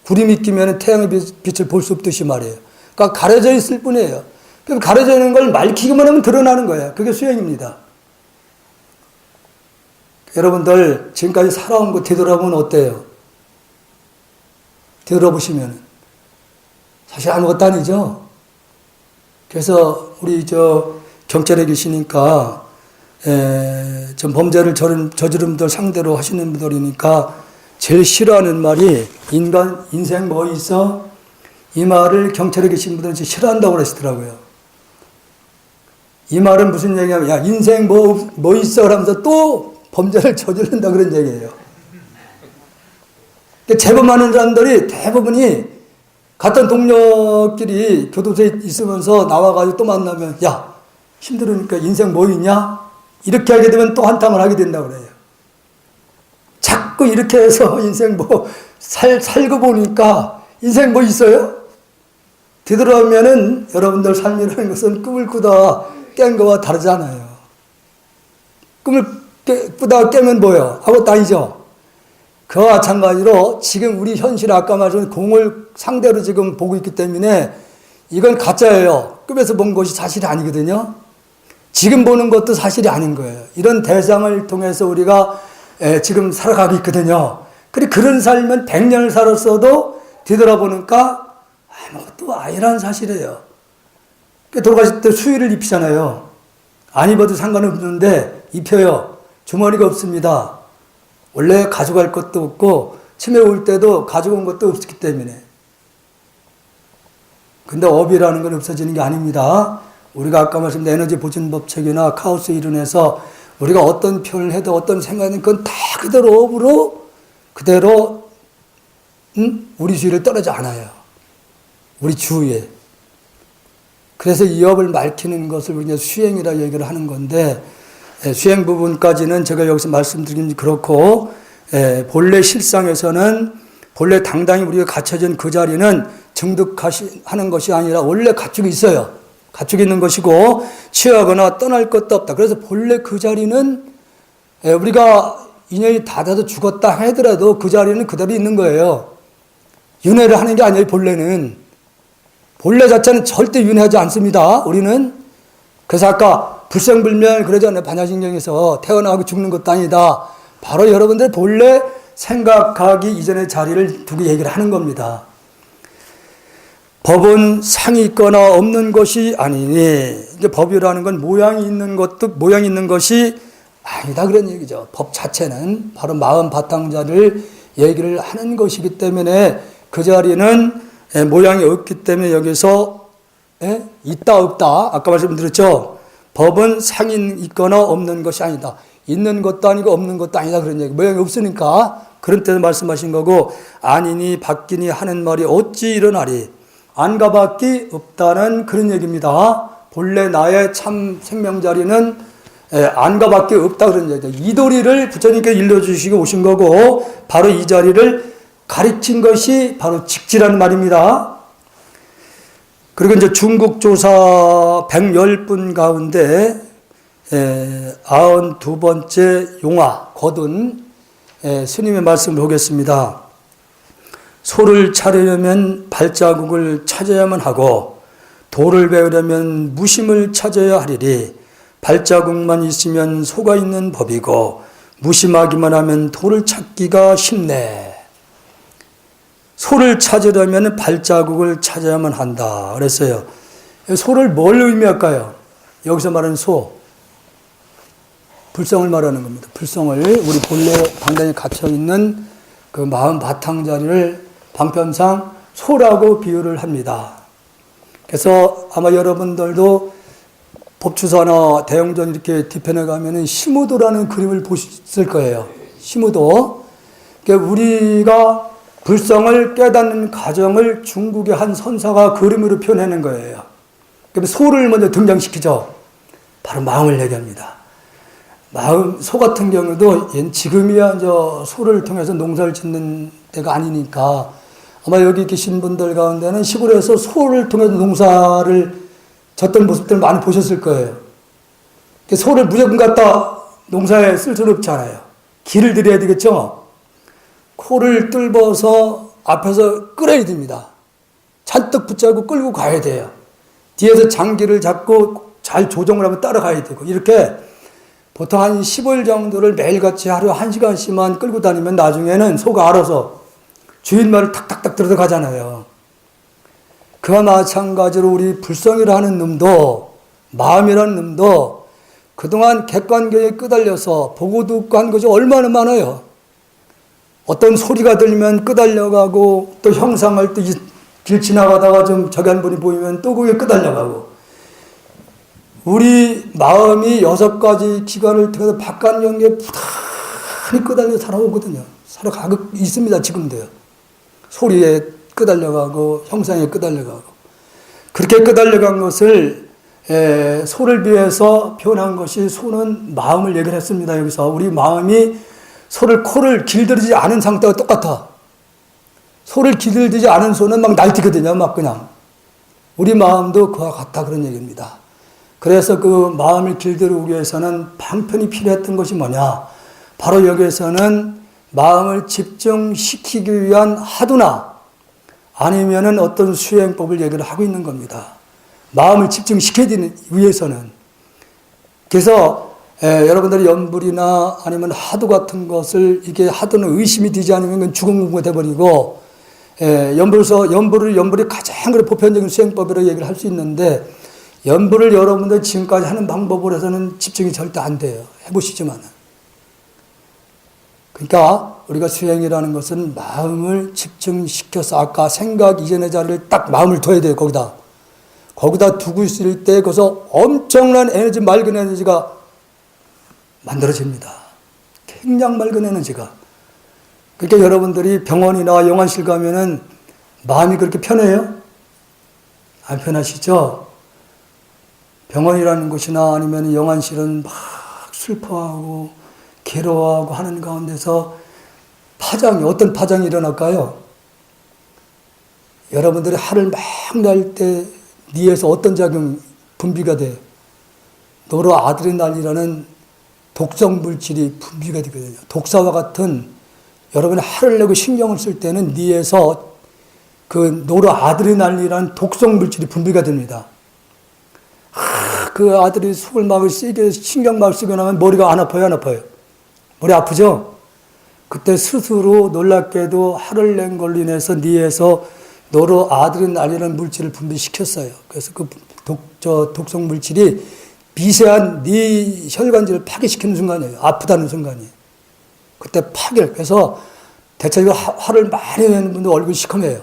구름이 끼면 태양의 빛을 볼 수 없듯이 말이에요. 그러니까 가려져 있을 뿐이에요. 그럼 가려져 있는 걸 밝히기만 하면 드러나는 거예요. 그게 수행입니다. 여러분들 지금까지 살아온 거 되돌아보면 어때요? 되돌아보시면 사실 아무것도 아니죠. 그래서 우리 경찰에 계시니까 좀 범죄를 저지른 분들 상대로 하시는 분들이니까 제일 싫어하는 말이 인생 뭐 있어? 이 말을 경찰에 계신 분들은 싫어한다고 그러시더라고요. 이 말은 무슨 얘기냐면 야 인생 뭐 있어? 그러면서 또 범죄를 저지른다 그런 얘기예요. 제법 많은 사람들이 대부분이 같은 동료끼리 교도소에 있으면서 나와가지고 또 만나면 야 힘들으니까 인생 뭐 있냐? 이렇게 하게 되면 또 한탕을 하게 된다고 그래요. 자꾸 이렇게 해서 인생 살고 보니까 인생 뭐 있어요? 되돌아오면은 여러분들 삶이라는 것은 꿈을 꾸다 깬 거와 다르잖아요. 꿈을 꾸다 깨면 뭐예요? 아무것도 아니죠. 그와 마찬가지로 지금 우리 현실 아까 말씀 공을 상대로 지금 보고 있기 때문에 이건 가짜예요. 꿈에서 본 것이 사실이 아니거든요. 지금 보는 것도 사실이 아닌 거예요. 이런 대상을 통해서 우리가 지금 살아가고 있거든요. 그런 삶은 100년을 살았어도 뒤돌아보니까 아무것도 아니라는 사실이에요. 돌아가실 때 수의를 입히잖아요. 안 입어도 상관없는데 입혀요. 주머니가 없습니다. 원래 가져갈 것도 없고 치매 올 때도 가져온 것도 없었기 때문에. 근데 업이라는 건 없어지는 게 아닙니다. 우리가 아까 말씀드린 에너지 보존법칙이나 카오스 이론에서 우리가 어떤 표현을 해도 어떤 생각은 그건 다 그대로 업으로 그대로 우리 주위를 떨어져 않아요. 우리 주위에. 그래서 이 업을 밝히는 것을 우리가 수행이라 얘기를 하는 건데 수행 부분까지는 제가 여기서 말씀드리긴 그렇고 본래 실상에서는 본래 당당히 우리가 갖춰진 그 자리는 정득하는 것이 아니라 원래 갖추고 있어요. 갖추고 있는 것이고 취하거나 떠날 것도 없다. 그래서 본래 그 자리는 우리가 인연이 닿아서 죽었다 하더라도 그 자리는 그대로 있는 거예요. 윤회를 하는 게 아니에요. 본래는. 본래 자체는 절대 윤회하지 않습니다. 우리는. 그래서 아까 불생불멸 그러잖아요. 반야신경에서 태어나고 죽는 것도 아니다. 바로 여러분들 본래 생각하기 이전의 자리를 두고 얘기를 하는 겁니다. 법은 상이 있거나 없는 것이 아니니, 이제 법이라는 건 모양이 있는 것도 모양이 있는 것이 아니다 그런 얘기죠. 법 자체는 바로 마음 바탕자를 얘기를 하는 것이기 때문에 그 자리는 모양이 없기 때문에 여기서 있다 없다 아까 말씀드렸죠. 법은 상이 있거나 없는 것이 아니다. 있는 것도 아니고 없는 것도 아니다 그런 얘기. 모양이 없으니까 그런 때도 말씀하신 거고, 아니니 바뀌니 하는 말이 어찌 일어나리. 안가밖에 없다는 그런 얘기입니다. 본래 나의 참 생명자리는 안가밖에 없다 그런 얘기죠. 이 도리를 부처님께서 일러주시고 오신 거고, 바로 이 자리를 가르친 것이 바로 직지라는 말입니다. 그리고 이제 중국 조사 110분 가운데 92번째 용화 거둔 스님의 말씀을 보겠습니다. 소를 차려려면 발자국을 찾아야만 하고 도를 배우려면 무심을 찾아야 하리리. 발자국만 있으면 소가 있는 법이고 무심하기만 하면 도를 찾기가 쉽네. 소를 찾으려면 발자국을 찾아야만 한다 그랬어요. 소를 뭘 의미할까요? 여기서 말하는 소, 불성을 말하는 겁니다. 불성을, 우리 본래 당당히 갇혀있는 그 마음 바탕자리를 방편상 소라고 비유를 합니다. 그래서 아마 여러분들도 법주사나 대형전 이렇게 뒤편에 가면은 시무도라는 그림을 보셨을 거예요. 시무도. 그러니까 우리가 불성을 깨닫는 과정을 중국의 한 선사가 그림으로 표현하는 거예요. 그럼 소를 먼저 등장시키죠. 바로 마음을 얘기합니다. 마음, 소 같은 경우도 지금이야 소를 통해서 농사를 짓는 때가 아니니까 아마 여기 계신 분들 가운데는 시골에서 소를 통해서 농사를 졌던 모습들을 많이 보셨을 거예요. 소를 무조건 갖다 농사에 쓸 수는 없잖아요. 길을 들여야 되겠죠? 코를 뚫어서 앞에서 끌어야 됩니다. 잔뜩 붙잡고 끌고 가야 돼요. 뒤에서 장기를 잡고 잘 조정을 하면 따라가야 되고, 이렇게 보통 한 15일 정도를 매일같이 하루 1시간씩만 끌고 다니면 나중에는 소가 알아서 주인 말을 탁탁탁 들어가잖아요. 그와 마찬가지로 우리 불성이라는 놈도, 마음이라는 놈도 그동안 객관경에 끄달려서 보고 듣고 한 것이 얼마나 많아요. 어떤 소리가 들리면 끄달려가고, 또 형상을 또 길 지나가다가 좀 저기 한 분이 보이면 또 그게 끄달려가고, 우리 마음이 6가지 기관을 통해서 바깥 연계에 부단히 끄달려 살아오거든요. 살아가고 있습니다. 지금도요. 소리에 끄달려가고 형상에 끄달려가고, 그렇게 끄달려간 것을 소를 비해서 표현한 것이, 소는 마음을 얘기를 했습니다. 여기서 우리 마음이 소를 코를 길들이지 않은 상태가 똑같아. 소를 길들이지 않은 소는 막 날뛰거든요. 막 그냥. 우리 마음도 그와 같다 그런 얘기입니다. 그래서 그 마음을 길들이기 위해서는 방편이 필요했던 것이 뭐냐? 바로 여기에서는 마음을 집중시키기 위한 하두나 아니면은 어떤 수행법을 얘기를 하고 있는 겁니다. 마음을 집중시키기 위해서는. 그래서 여러분들이 연불이나 아니면 하두 같은 것을, 이게 하두는 의심이 되지 않으면 그건 죽은 공부가 돼버리고, 연불이 가장 보편적인 수행법이라고 얘기를 할 수 있는데, 연불을 여러분들 지금까지 하는 방법으로 해서는 집중이 절대 안 돼요. 해보시지만은. 그러니까 우리가 수행이라는 것은 마음을 집중시켜서, 아까 생각 이전의 자리를 딱 마음을 둬야 돼요. 거기다 두고 있을 때 거기서 엄청난 에너지, 맑은 에너지가 만들어집니다. 굉장히 맑은 에너지가. 그러니까 여러분들이 병원이나 영안실 가면은 마음이 그렇게 편해요? 안 편하시죠? 병원이라는 곳이나 아니면 영안실은 막 슬퍼하고 괴로워하고 하는 가운데서 어떤 파장이 일어날까요? 여러분들이 화를 막 날 때 뇌에서 어떤 작용이 분비가 돼요? 노르아드레날린이라는 독성 물질이 분비가 되거든요. 독사와 같은, 여러분이 화를 내고 신경을 쓸 때는 뇌에서 그 노르아드레날린이라는 독성 물질이 분비가 됩니다. 그 아들이 속을 막 쓰게, 신경막을 쓰게 나면 머리가 안 아파요, 안 아파요? 머리 아프죠? 그때 스스로 놀랍게도 화를 낸 걸로 인해서 뇌에서 노로 아드레날린이라는 물질을 분비시켰어요. 그래서 그 독성 물질이 미세한 네 혈관질을 파괴시키는 순간이에요. 아프다는 순간이. 그때 파괴. 그래서 대체적으로 화를 많이 내는 분들 얼굴이 시커매요.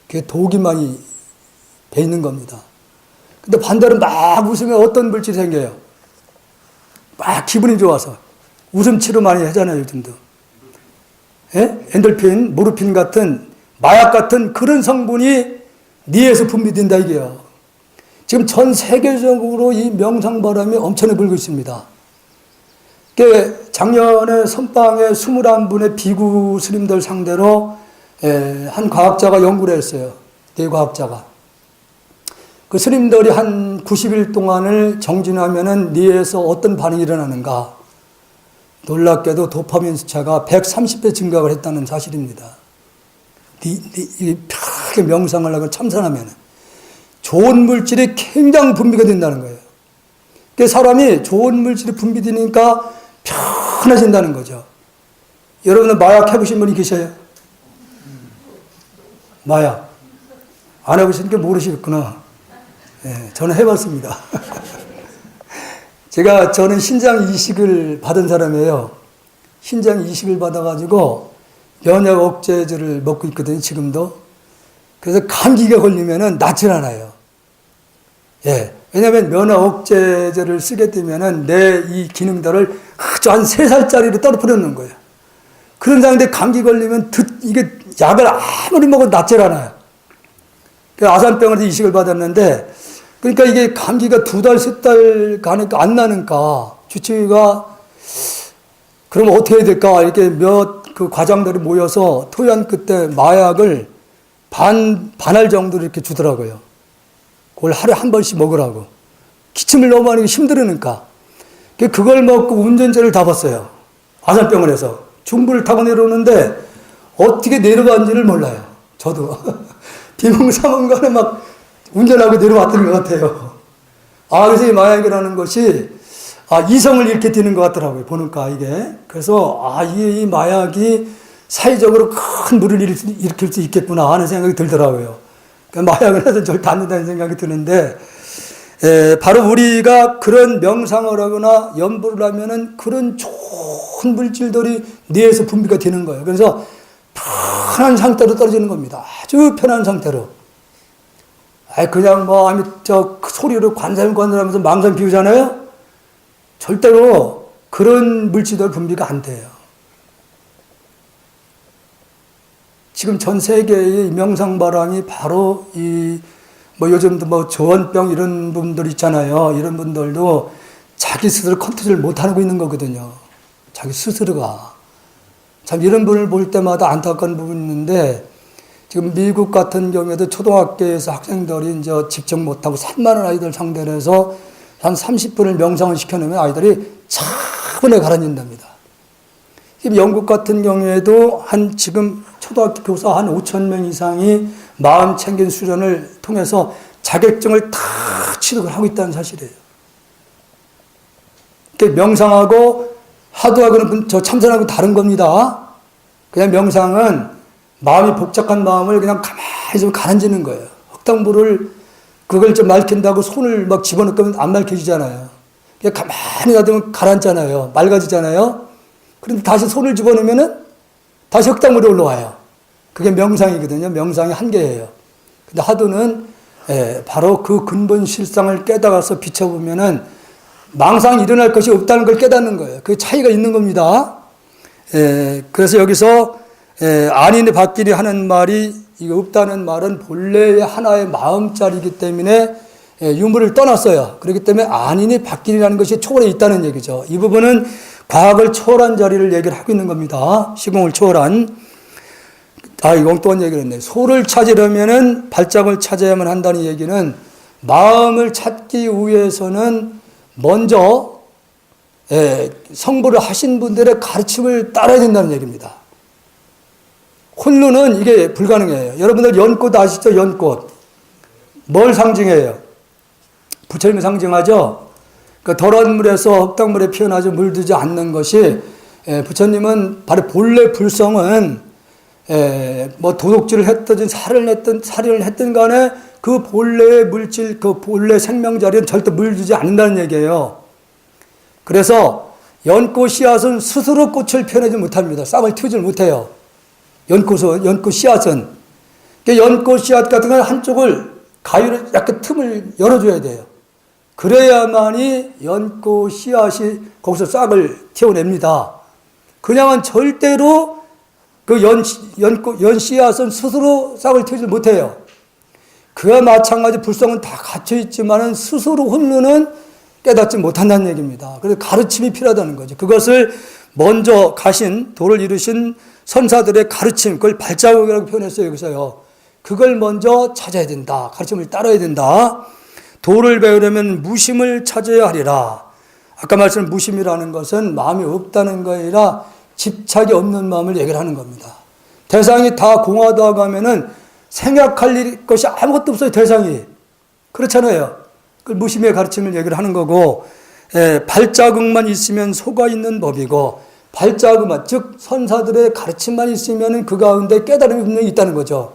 그게 독이 많이 배 있는 겁니다. 근데 반대로 막 웃으면 어떤 물질이 생겨요? 막 기분이 좋아서. 웃음 치료 많이 하잖아요, 요즘도. 예? 엔돌핀, 모르핀 같은 마약 같은 그런 성분이 뇌에서 분비된다 이게요. 지금 전 세계적으로 이 명상바람이 엄청나게 불고 있습니다. 작년에 선방에 21분의 비구 스님들 상대로 한 과학자가 연구를 했어요. 네 과학자가. 그 스님들이 한 90일 동안을 정진하면은 뇌에서 어떤 반응이 일어나는가. 놀랍게도 도파민 수치가 130배 증가를 했다는 사실입니다. 편하게 명상을 하고 참선하면 좋은 물질이 굉장히 분비가 된다는 거예요. 그러니까 사람이 좋은 물질이 분비되니까 편해진다는 거죠. 여러분은 마약 해보신 분이 계셔요? 마약. 안 해보시니까 모르시겠구나. 네, 저는 해봤습니다. 저는 신장 이식을 받은 사람이에요. 신장 이식을 받아가지고 면역 억제제를 먹고 있거든요, 지금도. 그래서 감기가 걸리면은 낫질 않아요. 예. 왜냐하면 면역 억제제를 쓰게 되면은 내 이 기능들을 아주 한 3살짜리로 떨어뜨려 놓는 거예요. 그런 상태에 감기 걸리면 이게 약을 아무리 먹어도 낫질 않아요. 아산병원에서 이식을 받았는데, 그러니까 이게 감기가 2달, 3달 가니까 안 나니까 주치의가 그럼 어떻게 해야 될까? 이렇게 그 과장들이 모여서 토요일 끝에 마약을 반알 정도로 이렇게 주더라고요. 그걸 하루에 한 번씩 먹으라고. 기침을 너무 많이 힘들으니까. 그걸 먹고 운전대를 잡았어요. 아산병원에서. 중부를 타고 내려오는데 어떻게 내려간지를 몰라요. 저도. 비몽사몽간에 막 운전하고 내려왔던 것 같아요. 그래서 이 마약이라는 것이, 이성을 잃게 되는 것 같더라고요. 보니까 이게. 그래서, 이 마약이 사회적으로 큰 물을 일으킬 수 있겠구나 하는 생각이 들더라고요. 그러니까 마약을 해서 절대 안 된다는 생각이 드는데, 바로 우리가 그런 명상을 하거나 연부를 하면은 그런 좋은 물질들이 뇌에서 분비가 되는 거예요. 그래서 편한 상태로 떨어지는 겁니다. 아주 편한 상태로. 그냥 소리로 관상하면서 망상 피우잖아요? 절대로 그런 물질들 분비가 안 돼요. 지금 전 세계의 명상바람이 바로 요즘도 저원병 이런 분들 있잖아요. 이런 분들도 자기 스스로 컨트롤 못하고 있는 거거든요. 자기 스스로가. 참 이런 분을 볼 때마다 안타까운 부분이 있는데, 지금 미국 같은 경우에도 초등학교에서 학생들이 이제 집중 못하고 3만 원 아이들 상대로 해서 한 30분을 명상을 시켜놓으면 아이들이 차분하게 가라앉는답니다. 영국 같은 경우에도 지금 초등학교 교사 한 5천 명 이상이 마음 챙긴 수련을 통해서 자격증을 다 취득을 하고 있다는 사실이에요. 명상하고 하도하고는 참선하고 다른 겁니다. 그냥 명상은 마음이 복잡한 마음을 그냥 가만히 좀 가라앉히는 거예요. 흙탕물을 그걸 좀 맑힌다고 손을 막 집어넣으면 안 맑혀지잖아요. 그냥 가만히 놔두면 가라앉잖아요. 맑아지잖아요. 그런데 다시 손을 집어넣으면은 다시 흙탕물이 올라와요. 그게 명상이거든요. 명상의 한계예요. 근데 하도는 바로 그 근본 실상을 깨달아서 비춰보면은 망상 일어날 것이 없다는 걸 깨닫는 거예요. 그 차이가 있는 겁니다. 그래서 여기서 안인이 받기리 하는 말이 이거 없다는 말은 본래의 하나의 마음자리이기 때문에 유무를 떠났어요. 그렇기 때문에 안인이 받기리라는 것이 초월에 있다는 얘기죠. 이 부분은 과학을 초월한 자리를 얘기를 하고 있는 겁니다. 시공을 초월한. 이거 엉뚱한 얘기를 했네. 소를 찾으려면은 발작을 찾아야만 한다는 얘기는 마음을 찾기 위해서는 먼저 성불을 하신 분들의 가르침을 따라야 된다는 얘기입니다. 홀로는 이게 불가능해요. 여러분들 연꽃 아시죠? 연꽃. 뭘 상징해요? 부처님을 상징하죠? 그러니까 더러운 물에서 흙탕물에 피어나지 물들지 않는 것이, 부처님은 바로 본래 불성은 뭐 도둑질을 했든 살인을 했든 간에 그 본래의 물질, 그 본래 생명 자리는 절대 물들지 않는다는 얘기예요. 그래서 연꽃 씨앗은 스스로 꽃을 피워내지 못합니다. 싹을 틔우지 못해요. 연꽃 씨앗은. 연꽃 씨앗 같은 건 한쪽을 가위로 약간 틈을 열어줘야 돼요. 그래야만이 연꽃 씨앗이 거기서 싹을 틔워냅니다. 그냥은 절대로 그 연 씨앗은 스스로 싹을 틔우지 못해요. 그와 마찬가지 불성은 다 갇혀있지만은 스스로 홀로는 깨닫지 못한다는 얘기입니다. 그래서 가르침이 필요하다는 거죠. 그것을 먼저 가신, 도를 이루신 선사들의 가르침, 그걸 발자국이라고 표현했어요, 여기서요. 그걸 먼저 찾아야 된다. 가르침을 따라야 된다. 도를 배우려면 무심을 찾아야 하리라. 아까 말씀한 무심이라는 것은 마음이 없다는 거 아니라 집착이 없는 마음을 얘기를 하는 겁니다. 대상이 다 공하다고 하면은 생각할 것이 아무것도 없어요, 대상이. 그렇잖아요. 그 무심의 가르침을 얘기를 하는 거고, 발자국만 있으면 속아 있는 법이고, 발자국만, 즉 선사들의 가르침만 있으면 그 가운데 깨달음이 분명히 있다는 거죠.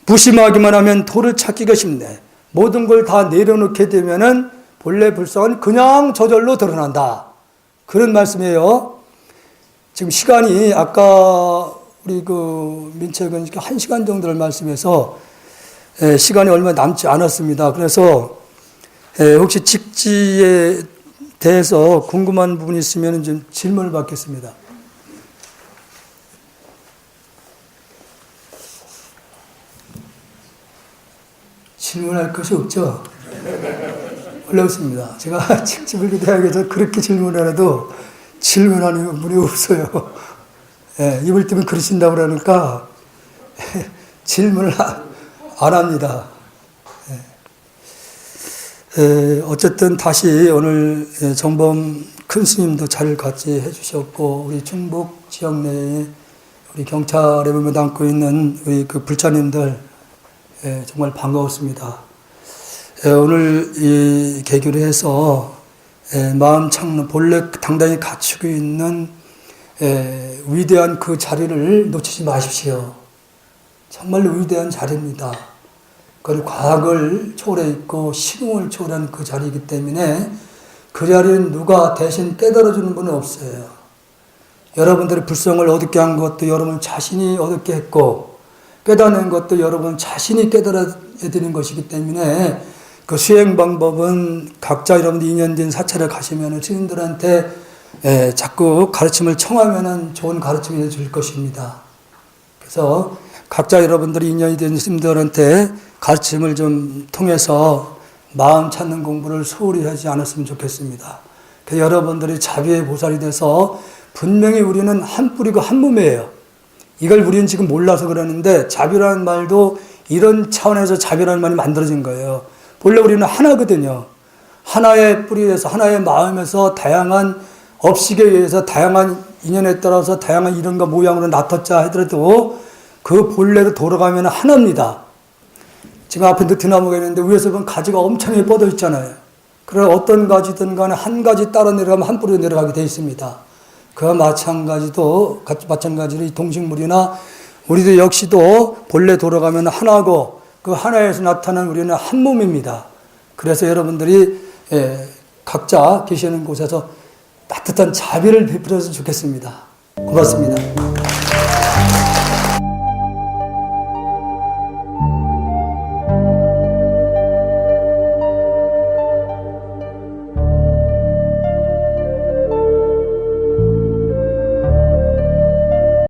무심하기만 하면 도를 찾기가 쉽네. 모든 걸 다 내려놓게 되면은 본래 불성은 그냥 저절로 드러난다. 그런 말씀이에요. 지금 시간이 아까 우리 그 민책은 1시간 정도를 말씀해서 시간이 얼마 남지 않았습니다. 그래서 혹시 직지에 대해서 궁금한 부분이 있으면 좀 질문을 받겠습니다. 질문할 것이 없죠? 어렵습니다. 제가 직집을 대학에서 그렇게 질문을 해도 질문하는 분이 없어요. 입을 뜨면 그러신다고 그러니까 질문을 안 합니다. 어쨌든 다시 오늘 정범 큰 스님도 잘 같이 해주셨고, 우리 충북 지역 내에 우리 경찰에 보면 담고 있는 우리 그 불자님들 정말 반가웠습니다. 오늘 이 계기로 해서 마음 창문 본래 당당히 갖추고 있는 위대한 그 자리를 놓치지 마십시오. 정말로 위대한 자리입니다. 그걸 과학을 초월했고 시공을 초월한 그 자리이기 때문에 그 자리는 누가 대신 깨달아주는 분은 없어요. 여러분들의 불성을 얻게 한 것도 여러분 자신이 얻게 했고, 깨닫는 것도 여러분 자신이 깨달아야 되는 것이기 때문에 그 수행 방법은 각자 여러분들 인연된 사찰에 가시면 스님들한테 자꾸 가르침을 청하면 좋은 가르침을 줄 것입니다. 그래서 각자 여러분들이 인연이 된 스님들한테 가르침을 좀 통해서 마음 찾는 공부를 소홀히 하지 않았으면 좋겠습니다. 그래서 여러분들이 자비의 보살이 돼서 분명히 우리는 한 뿌리고 한 몸이에요. 이걸 우리는 지금 몰라서 그러는데 자비라는 말도 이런 차원에서 자비라는 말이 만들어진 거예요. 본래 우리는 하나거든요. 하나의 뿌리에서 하나의 마음에서 다양한 업식에 의해서 다양한 인연에 따라서 다양한 이름과 모양으로 나타자 하더라도 그 본래로 돌아가면 하나입니다. 지금 앞에 느티나무가 있는데 위에서 보면 가지가 엄청나게 뻗어 있잖아요. 그러나 어떤 가지든 간에 한 가지 따라 내려가면 한 뿌리로 내려가게 되어 있습니다. 그와 마찬가지로 이 동식물이나 우리도 역시도 본래 돌아가면 하나고 그 하나에서 나타난 우리는 한 몸입니다. 그래서 여러분들이 각자 계시는 곳에서 따뜻한 자비를 베풀었으면 좋겠습니다. 고맙습니다.